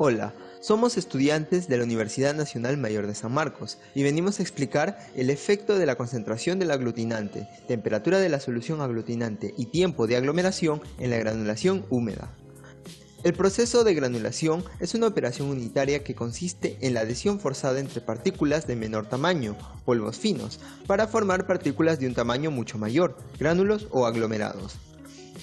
Hola, somos estudiantes de la Universidad Nacional Mayor de San Marcos y venimos a explicar el efecto de la concentración del aglutinante, temperatura de la solución aglutinante y tiempo de aglomeración en la granulación húmeda. El proceso de granulación es una operación unitaria que consiste en la adhesión forzada entre partículas de menor tamaño, polvos finos, para formar partículas de un tamaño mucho mayor, gránulos o aglomerados.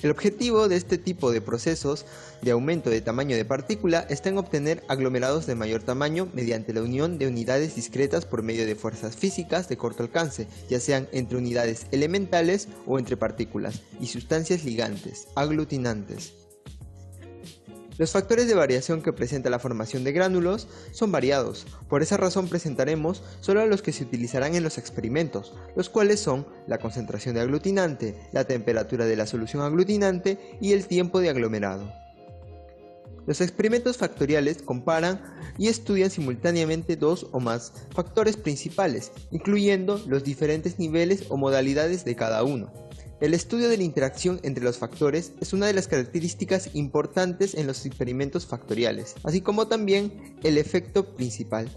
El objetivo de este tipo de procesos de aumento de tamaño de partícula está en obtener aglomerados de mayor tamaño mediante la unión de unidades discretas por medio de fuerzas físicas de corto alcance, ya sean entre unidades elementales o entre partículas, y sustancias ligantes, aglutinantes. Los factores de variación que presenta la formación de gránulos son variados, por esa razón presentaremos solo los que se utilizarán en los experimentos, los cuales son la concentración de aglutinante, la temperatura de la solución aglutinante y el tiempo de aglomerado. Los experimentos factoriales comparan y estudian simultáneamente dos o más factores principales, incluyendo los diferentes niveles o modalidades de cada uno. El estudio de la interacción entre los factores es una de las características importantes en los experimentos factoriales, así como también el efecto principal.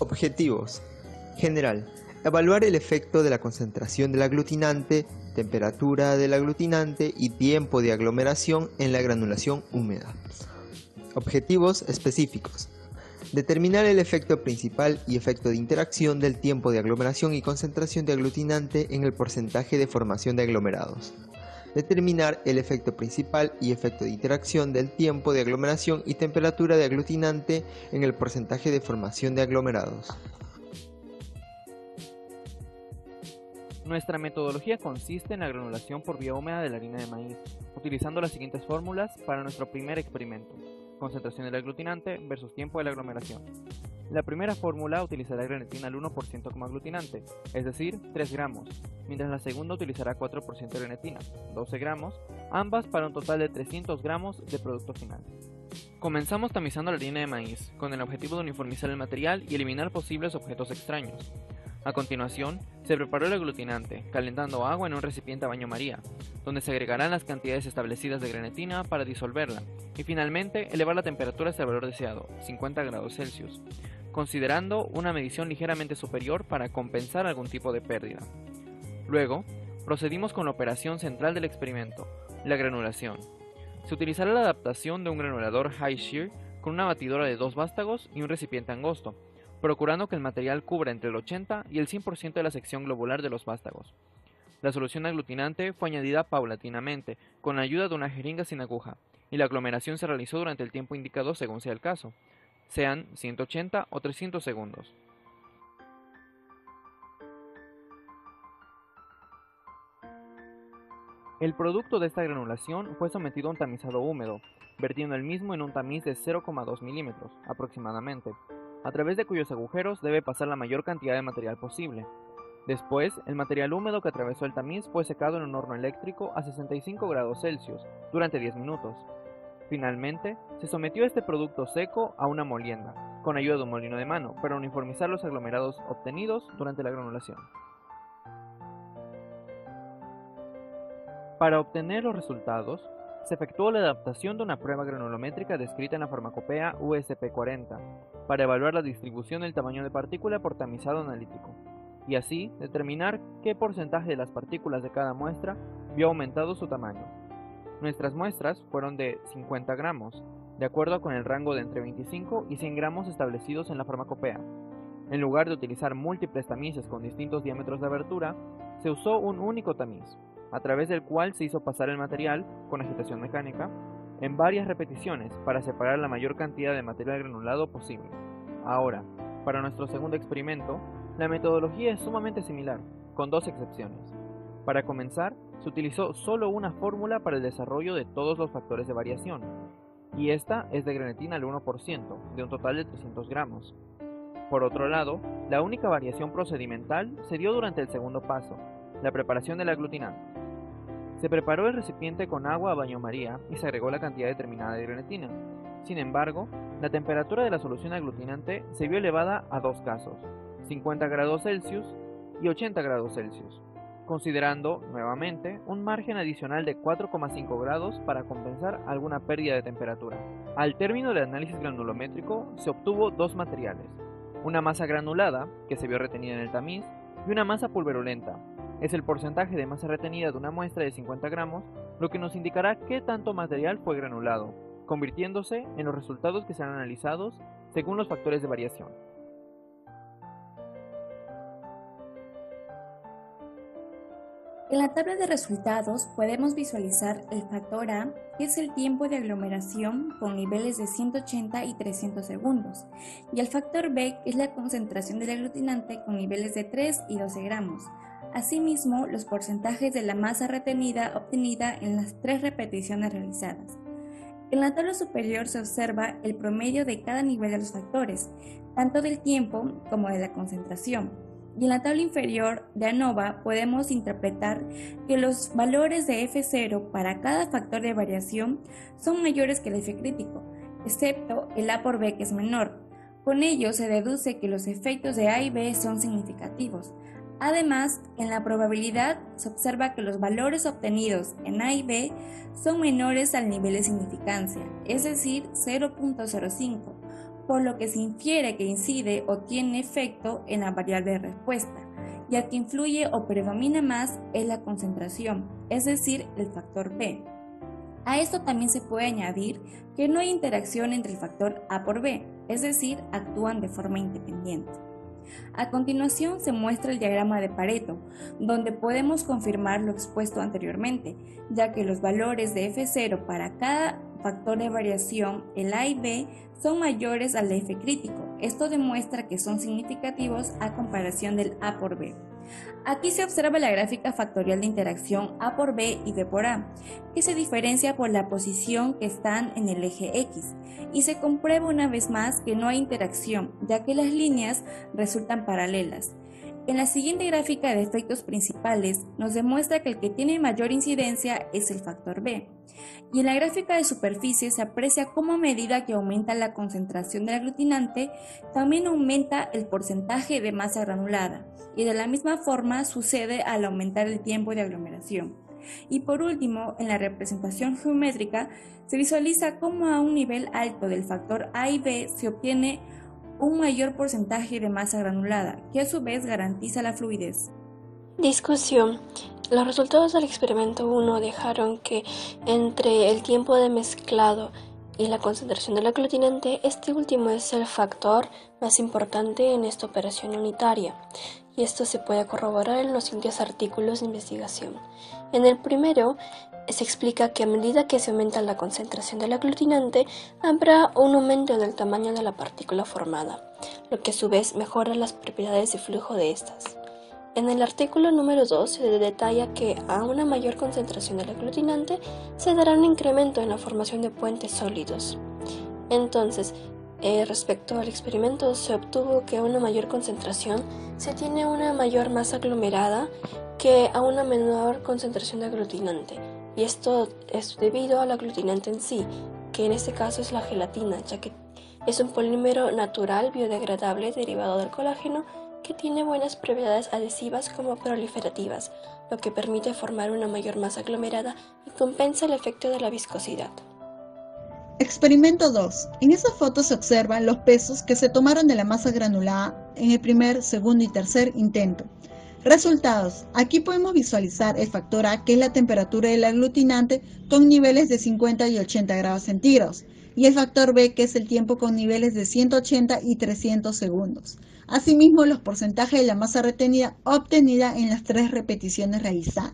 Objetivos. General. Evaluar el efecto de la concentración del aglutinante, temperatura del aglutinante y tiempo de aglomeración en la granulación húmeda. Objetivos específicos. Determinar el efecto principal y efecto de interacción del tiempo de aglomeración y concentración de aglutinante en el porcentaje de formación de aglomerados. Determinar el efecto principal y efecto de interacción del tiempo de aglomeración y temperatura de aglutinante en el porcentaje de formación de aglomerados. Nuestra metodología consiste en la granulación por vía húmeda de la harina de maíz, utilizando las siguientes fórmulas para nuestro primer experimento: concentración del aglutinante versus tiempo de la aglomeración. La primera fórmula utilizará grenetina al 1% como aglutinante, es decir, 3 gramos, mientras la segunda utilizará 4% de grenetina, 12 gramos, ambas para un total de 300 gramos de producto final. Comenzamos tamizando la harina de maíz, con el objetivo de uniformizar el material y eliminar posibles objetos extraños. A continuación, se preparó el aglutinante, calentando agua en un recipiente a baño María, donde se agregarán las cantidades establecidas de grenetina para disolverla, y finalmente elevar la temperatura hasta el valor deseado, 50 grados Celsius, considerando una medición ligeramente superior para compensar algún tipo de pérdida. Luego, procedimos con la operación central del experimento, la granulación. Se utilizará la adaptación de un granulador high shear con una batidora de 2 vástagos y un recipiente angosto, procurando que el material cubra entre el 80 y el 100% de la sección globular de los vástagos. La solución aglutinante fue añadida paulatinamente, con la ayuda de una jeringa sin aguja, y la aglomeración se realizó durante el tiempo indicado según sea el caso, sean 180 o 300 segundos. El producto de esta granulación fue sometido a un tamizado húmedo, vertiendo el mismo en un tamiz de 0,2 milímetros, aproximadamente, a través de cuyos agujeros debe pasar la mayor cantidad de material posible. Después, el material húmedo que atravesó el tamiz fue secado en un horno eléctrico a 65 grados Celsius durante 10 minutos. Finalmente, se sometió este producto seco a una molienda, con ayuda de un molino de mano, para uniformizar los aglomerados obtenidos durante la granulación. Para obtener los resultados, se efectuó la adaptación de una prueba granulométrica descrita en la farmacopea USP40 para evaluar la distribución del tamaño de partícula por tamizado analítico, y así determinar qué porcentaje de las partículas de cada muestra vio aumentado su tamaño. Nuestras muestras fueron de 50 gramos, de acuerdo con el rango de entre 25 y 100 gramos establecidos en la farmacopea. En lugar de utilizar múltiples tamices con distintos diámetros de abertura, se usó un único tamiz, a través del cual se hizo pasar el material, con agitación mecánica, en varias repeticiones para separar la mayor cantidad de material granulado posible. Ahora, para nuestro segundo experimento, la metodología es sumamente similar, con dos excepciones. Para comenzar, se utilizó solo una fórmula para el desarrollo de todos los factores de variación, y esta es de grenetina al 1%, de un total de 300 gramos. Por otro lado, la única variación procedimental se dio durante el segundo paso, la preparación del aglutinante. Se preparó el recipiente con agua a baño María y se agregó la cantidad determinada de grenetina. Sin embargo, la temperatura de la solución aglutinante se vio elevada a dos casos, 50 grados Celsius y 80 grados Celsius. considerando, nuevamente, un margen adicional de 4,5 grados para compensar alguna pérdida de temperatura. Al término del análisis granulométrico se obtuvo dos materiales, una masa granulada, que se vio retenida en el tamiz, y una masa pulverulenta. Es el porcentaje de masa retenida de una muestra de 50 gramos, lo que nos indicará qué tanto material fue granulado, convirtiéndose en los resultados que serán analizados según los factores de variación. En la tabla de resultados podemos visualizar el factor A, que es el tiempo de aglomeración con niveles de 180 y 300 segundos, y el factor B, que es la concentración del aglutinante con niveles de 3 y 12 gramos. Asimismo, los porcentajes de la masa retenida obtenida en las 3 repeticiones realizadas. En la tabla superior se observa el promedio de cada nivel de los factores, tanto del tiempo como de la concentración. Y en la tabla inferior de ANOVA podemos interpretar que los valores de F0 para cada factor de variación son mayores que el F crítico, excepto el A por B, que es menor. Con ello se deduce que los efectos de A y B son significativos. Además, en la probabilidad se observa que los valores obtenidos en A y B son menores al nivel de significancia, es decir, 0.05. por lo que se infiere que incide o tiene efecto en la variable de respuesta, y el que influye o predomina más es la concentración, es decir, el factor B. A esto también se puede añadir que no hay interacción entre el factor A por B, es decir, actúan de forma independiente. A continuación se muestra el diagrama de Pareto, donde podemos confirmar lo expuesto anteriormente, ya que los valores de F0 para cada factor de variación, el A y B, son mayores al de F crítico. Esto demuestra que son significativos a comparación del A por B. Aquí se observa la gráfica factorial de interacción A por B y B por A, que se diferencia por la posición que están en el eje X, y se comprueba una vez más que no hay interacción, ya que las líneas resultan paralelas. En la siguiente gráfica de efectos principales nos demuestra que el que tiene mayor incidencia es el factor B. Y en la gráfica de superficie se aprecia cómo a medida que aumenta la concentración del aglutinante, también aumenta el porcentaje de masa granulada, y de la misma forma sucede al aumentar el tiempo de aglomeración. Y por último, en la representación geométrica se visualiza cómo a un nivel alto del factor A y B se obtiene un mayor porcentaje de masa granulada, que a su vez garantiza la fluidez. Discusión. Los resultados del experimento 1 dejaron que entre el tiempo de mezclado y la concentración del aglutinante, este último es el factor más importante en esta operación unitaria, y esto se puede corroborar en los siguientes artículos de investigación. En el primero, se explica que a medida que se aumenta la concentración del aglutinante, habrá un aumento del tamaño de la partícula formada, lo que a su vez mejora las propiedades de flujo de estas. En el artículo número 2 se detalla que a una mayor concentración del aglutinante se dará un incremento en la formación de puentes sólidos. Entonces, respecto al experimento, se obtuvo que a una mayor concentración se tiene una mayor masa aglomerada que a una menor concentración de aglutinante, y esto es debido al aglutinante en sí, que en este caso es la gelatina, ya que es un polímero natural biodegradable derivado del colágeno que tiene buenas propiedades adhesivas como proliferativas, lo que permite formar una mayor masa aglomerada y compensa el efecto de la viscosidad. Experimento 2. En esa foto se observan los pesos que se tomaron de la masa granulada en el primer, segundo y tercer intento. Resultados. Aquí podemos visualizar el factor A, que es la temperatura del aglutinante, con niveles de 50 y 80 grados centígrados, y el factor B, que es el tiempo, con niveles de 180 y 300 segundos. Asimismo, los porcentajes de la masa retenida obtenida en las 3 repeticiones realizadas.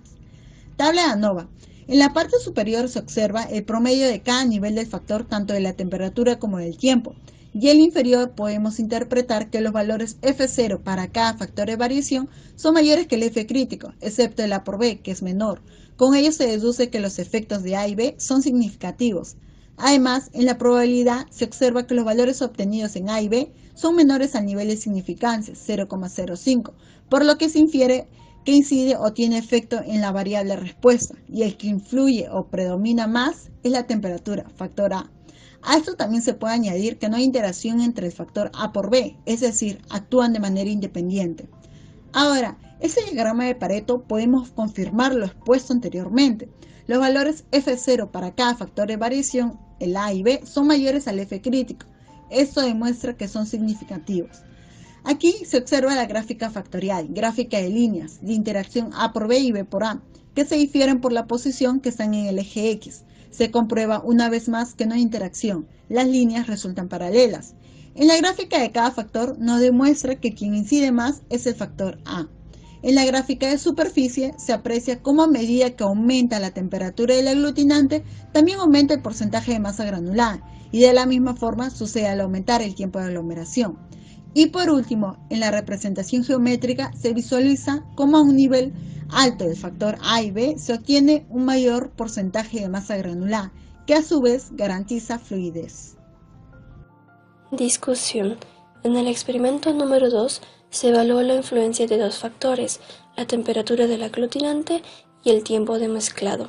Tabla de ANOVA. En la parte superior se observa el promedio de cada nivel del factor, tanto de la temperatura como del tiempo. Y en el inferior podemos interpretar que los valores F0 para cada factor de variación son mayores que el F crítico, excepto el A por B, que es menor. Con ello se deduce que los efectos de A y B son significativos. Además, en la probabilidad se observa que los valores obtenidos en A y B son menores al nivel de significancia, 0,05, por lo que se infiere que incide o tiene efecto en la variable respuesta, y el que influye o predomina más es la temperatura, factor A. A esto también se puede añadir que no hay interacción entre el factor A por B, es decir, actúan de manera independiente. Ahora, Este diagrama de Pareto podemos confirmar lo expuesto anteriormente. Los valores F0 para cada factor de variación, el A y B, son mayores al F crítico. Esto demuestra que son significativos. Aquí se observa la gráfica factorial, gráfica de líneas de interacción A por B y B por A, que se difieren por la posición que están en el eje X. Se comprueba una vez más que no hay interacción, las líneas resultan paralelas. En la gráfica de cada factor nos demuestra que quien incide más es el factor A. En la gráfica de superficie se aprecia cómo a medida que aumenta la temperatura del aglutinante, también aumenta el porcentaje de masa granulada, y de la misma forma sucede al aumentar el tiempo de aglomeración. Y por último, en la representación geométrica se visualiza cómo a un nivel alto del factor A y B se obtiene un mayor porcentaje de masa granulada, que a su vez garantiza fluidez. Discusión. En el experimento número 2 se evaluó la influencia de dos factores, la temperatura del aglutinante y el tiempo de mezclado.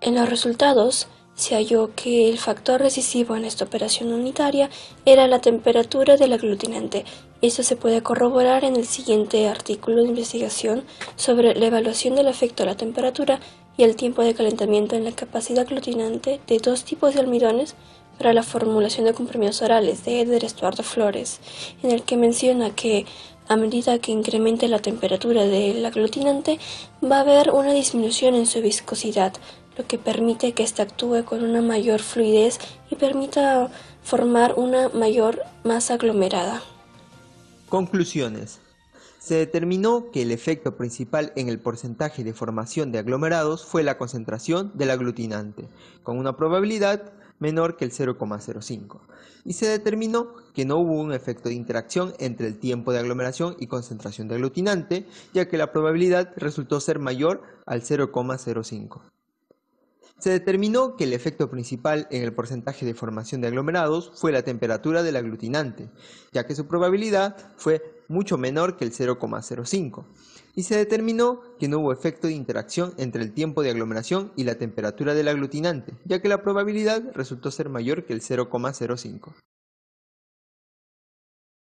En los resultados se halló que el factor decisivo en esta operación unitaria era la temperatura del aglutinante. Esto se puede corroborar en el siguiente artículo de investigación sobre la evaluación del efecto de la temperatura y el tiempo de calentamiento en la capacidad aglutinante de dos tipos de almidones para la formulación de comprimidos orales de Eder Estuardo Flores, en el que menciona que a medida que incremente la temperatura del aglutinante va a haber una disminución en su viscosidad, lo que permite que éste actúe con una mayor fluidez y permita formar una mayor masa aglomerada. Conclusiones. Se determinó que el efecto principal en el porcentaje de formación de aglomerados fue la concentración del aglutinante, con una probabilidad menor que el 0,05, y se determinó que no hubo un efecto de interacción entre el tiempo de aglomeración y concentración de aglutinante, ya que la probabilidad resultó ser mayor al 0,05. Se determinó que el efecto principal en el porcentaje de formación de aglomerados fue la temperatura del aglutinante, ya que su probabilidad fue mucho menor que el 0,05, y se determinó que no hubo efecto de interacción entre el tiempo de aglomeración y la temperatura del aglutinante, ya que la probabilidad resultó ser mayor que el 0,05.